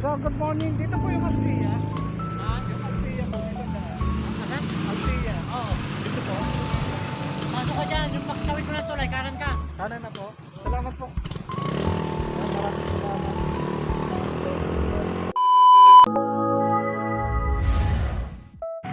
So, good morning. Dito po yung Altia. Yung Altia po. Dito na. Asan? Altia. Oo. Dito po. Pasok ka dyan, yung pagtawid mo ng tulay, kanan ka. Kanan na po. Salamat po. Maraming salamat.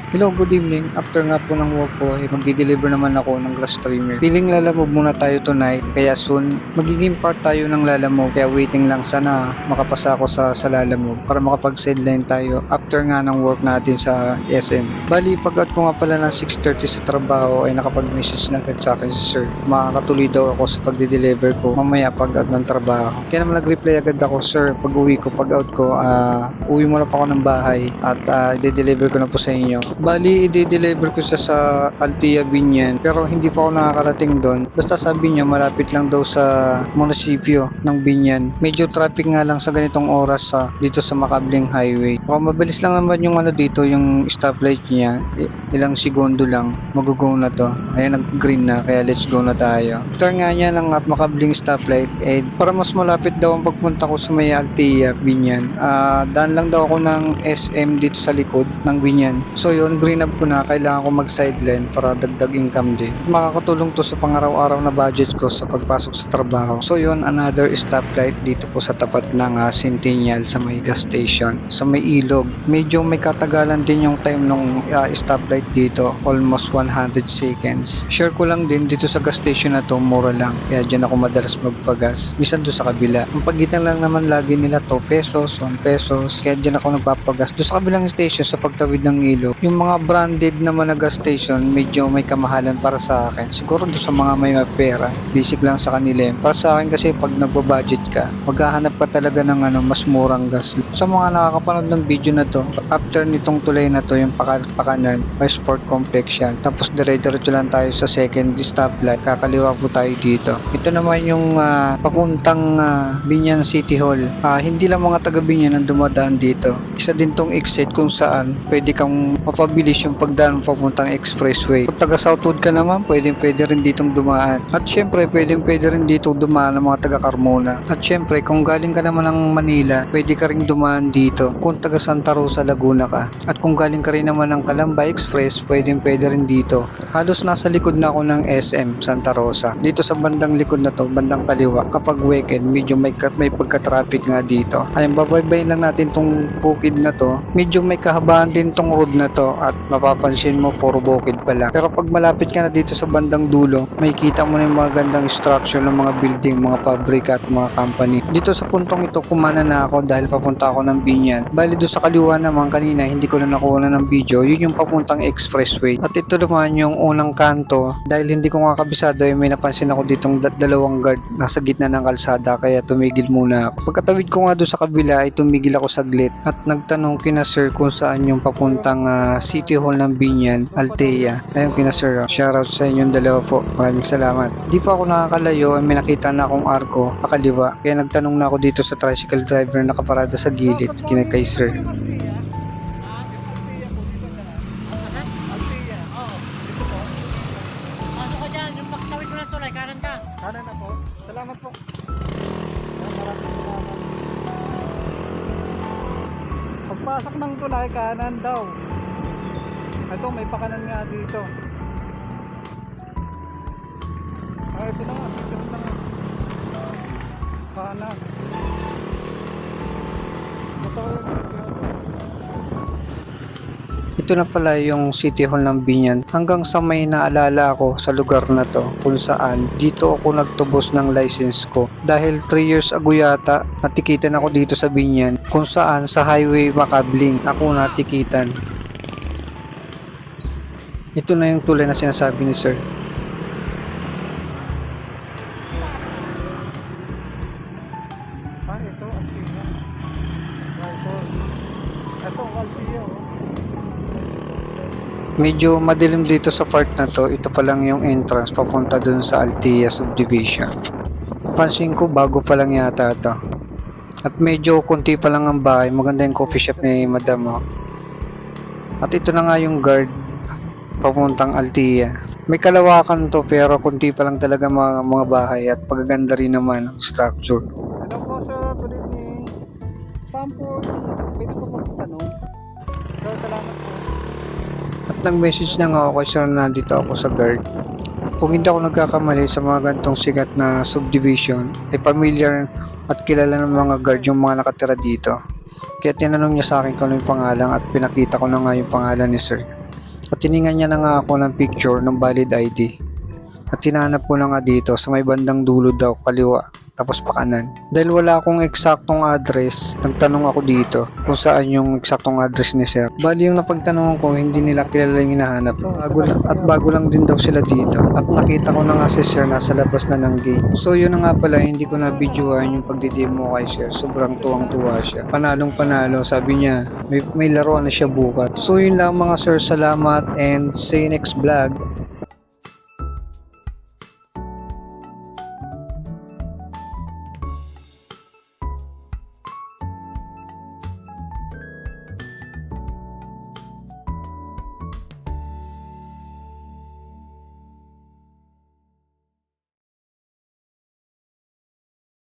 Hello, good evening. After nga po ng work ko, magdi-deliver naman ako ng grass trimmer. Feeling lalamove muna tayo tonight, kaya soon magiging part tayo ng lalamove. Kaya waiting lang, sana makapasa ako sa lalamove para makapag-sideline tayo after nga ng work natin sa SM. Bali, pag-out ko nga pala ng 6:30 sa trabaho ay nakapag-message na agad sa akin si sir. Makakatuloy daw ako sa pagdi-deliver ko mamaya pag-out ng trabaho. Kaya naman nag-reply agad ako, sir, pag-uwi ko, pag-out ko, uwi muna pa ako ng bahay at i-deliver ko na po sa inyo. Bali, i-deliver ko siya sa Altia Binyan pero hindi pa ako nakakarating doon. Basta sabi niya malapit lang daw sa munisipyo ng Binyan. Medyo traffic nga lang sa ganitong oras dito sa Makabling Highway. Mabilis lang naman yung dito, yung stoplight niya. Ilang segundo lang, mag-go na to. Ayan, nag-green na, kaya let's go na tayo. Turn nga niya ng at Makabling stoplight para mas malapit daw ang pagpunta ko sa may Altia Binyan. Daan lang daw ako ng SM dito sa likod ng Binyan. So yun, green up ko na, kailangan ko mag-sideline para dagdag income din. Makakatulong to sa pang-araw-araw na budget ko sa pagpasok sa trabaho. So yun, another stoplight dito po sa tapat ng Centennial sa may gas station, sa may ilog. Medyo may katagalan din yung time nung stoplight dito, almost 100 seconds. Share ko lang din dito sa gas station na to, mura lang. Kaya dyan ako madalas magpagas. Minsan doon sa kabila. Ang pagitan lang naman lagi nila 2 pesos, 1 pesos. Kaya dyan ako nagpapagas. Doon sa kabilang station, sa pagtawid ng ilog, yung mga branded naman na gas station, medyo may kamahalan para sa akin. Siguro doon sa mga may pera, basic lang sa kanila. Para sa akin kasi pag nagbabudget ka, maghahanap ka talaga ng mas murang gas. Sa mga nakakapanood ng video na to, after nitong tulay na to, yung pakanan, may sport complex yan. Tapos dire-diretso lang tayo sa second stoplight, kakaliwa po tayo dito. Ito naman yung papuntang Binyan City Hall. Hindi lang mga taga Binyan ang dumadaan dito. Isa din tong exit kung saan pwede kang mapabilis yung pagdaan papuntang expressway. Kung taga Southwood ka naman, pwede rin ditong dumaan. At syempre, pwede rin dito dumaan ng mga taga Carmona. At syempre, kung galing ka naman ng Manila, pwede ka rin dumaan dito kung taga Santa Rosa, Laguna ka. At kung galing ka rin naman ng Calamba Express, pwede rin dito. Halos nasa likod na ako ng SM Santa Rosa. Dito sa bandang likod na to, bandang kaliwa, kapag weekend, medyo may pagka-traffic nga dito. Ayun, babaybayin lang natin tong bukid na to. Medyo may kahabaan din tong road na to at mapapansin mo puro bukid pa lang. Pero pag malapit ka na dito sa bandang dulo, may kita mo na yung mga gandang structure ng mga building, mga pabrika at mga company. Dito sa puntong ito, kumana na ako dahil papunta ako ng Binyan. Bali doon sa kaliwa naman kanina, hindi ko na nakuha ng video, yun yung papuntang expressway. At ito naman yung unang kanto, dahil hindi ko nga kabisado, may napansin ako ditong dalawang guard nasa gitna ng kalsada, kaya tumigil muna ako. Pagkatawid ko nga doon sa kabila, ay tumigil ako saglit at nagtanong kina sir kung saan yung papuntang City Hall ng Binyan, Altea. Ayun kina sir, shoutout sa inyong dalawa po. Maraming salamat. Di pa ako nakakalayo, may nakita na akong arko pakaliwa, kaya nagtanong na ako dito sa tricycle driver na nakaparada sa gilid kay sir. Yung Altia. Yung Altia po. Dito na. Asan? Altia. Oo. Dito po. Pasok ka dyan, yung pagtawid mo ng tulay, kanan ka. Kanan na po. Salamat po. Maraming salamat. Pagpasok ng tulay, kanan daw. Ito, may pakanan nga dito. Ito na nga. Ito na nga. Kanan. Ito na pala yung City Hall ng Binyan. Hanggang sa may naalala ako sa lugar na to kung saan dito ako nagtubos ng license ko. Dahil 3 years ago yata natikitan ako dito sa Binyan kung saan sa highway Makabling ako natikitan. Ito na yung tulay na sinasabi ni sir. Ito, Altia. Ito, Altia. Medyo madilim dito sa part na to. Ito pa lang yung entrance papunta dun sa Altia Subdivision. Pansin ko bago pa lang yata to. At medyo konti pa lang ang bahay. Maganda yung coffee shop ni madam. At ito na nga yung guard papuntang Altia. May kalawakan to pero konti pa lang talaga mga bahay at pagaganda rin naman ang structure. Hello po sir, good evening. Saan po? Pwede po magtanong. Sir, salamat po. At nag-message na nga ako kay sir na nandito ako sa guard. Kung hindi ako nagkakamali sa mga gantong sikat na subdivision, ay familiar at kilala ng mga guard yung mga nakatira dito. Kaya tinanong niya sa akin kung ano yung pangalan at pinakita ko na nga yung pangalan ni sir. At tiningan niya na nga ako ng picture ng valid ID. At hinahanap ko na nga dito sa may bandang dulo daw kaliwa tapos pakanan. Dahil wala akong eksaktong address, nagtanong ako dito kung saan yung eksaktong address ni sir. Bali yung napagtanungan ko, hindi nila kilala yung hinahanap. Bago lang din daw sila dito. At nakita ko na nga si sir nasa labas na ng gate. So yun na nga pala, hindi ko na videoan yung pagdidemo kay sir. Sobrang tuwang-tuwa siya. Panalong panalo, sabi niya, may laro na siya bukas. So yun lang mga sir, salamat and see you next vlog.